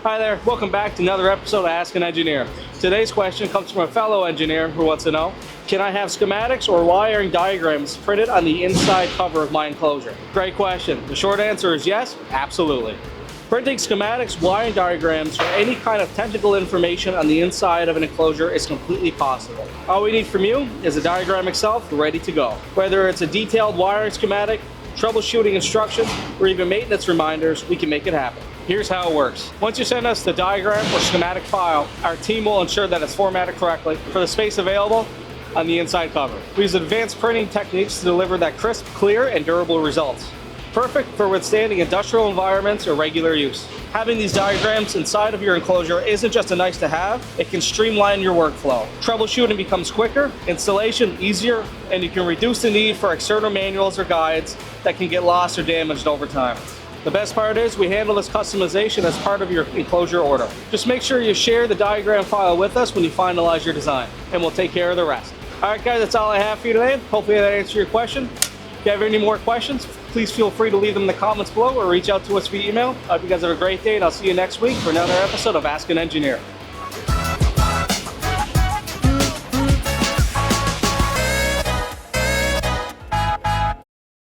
Hi there, welcome back to another episode of Ask an Engineer. Today's question comes from a fellow engineer who wants to know, can I have schematics or wiring diagrams printed on the inside cover of my enclosure? Great question. The short answer is yes, absolutely. Printing schematics, wiring diagrams, or any kind of technical information on the inside of an enclosure is completely possible. All we need from you is the diagram itself ready to go. Whether it's a detailed wiring schematic, troubleshooting instructions, or even maintenance reminders, we can make it happen. Here's how it works. Once you send us the diagram or schematic file, our team will ensure that it's formatted correctly for the space available on the inside cover. We use advanced printing techniques to deliver that crisp, clear, and durable results. Perfect for withstanding industrial environments or regular use. Having these diagrams inside of your enclosure isn't just a nice to have, it can streamline your workflow. Troubleshooting becomes quicker, installation easier, and you can reduce the need for external manuals or guides that can get lost or damaged over time. The best part is we handle this customization as part of your enclosure order. Just make sure you share the diagram file with us when you finalize your design, and we'll take care of the rest. All right, guys, that's all I have for you today. Hopefully that answered your question. If you have any more questions, please feel free to leave them in the comments below or reach out to us via email. I hope you guys have a great day, and I'll see you next week for another episode of Ask an Engineer.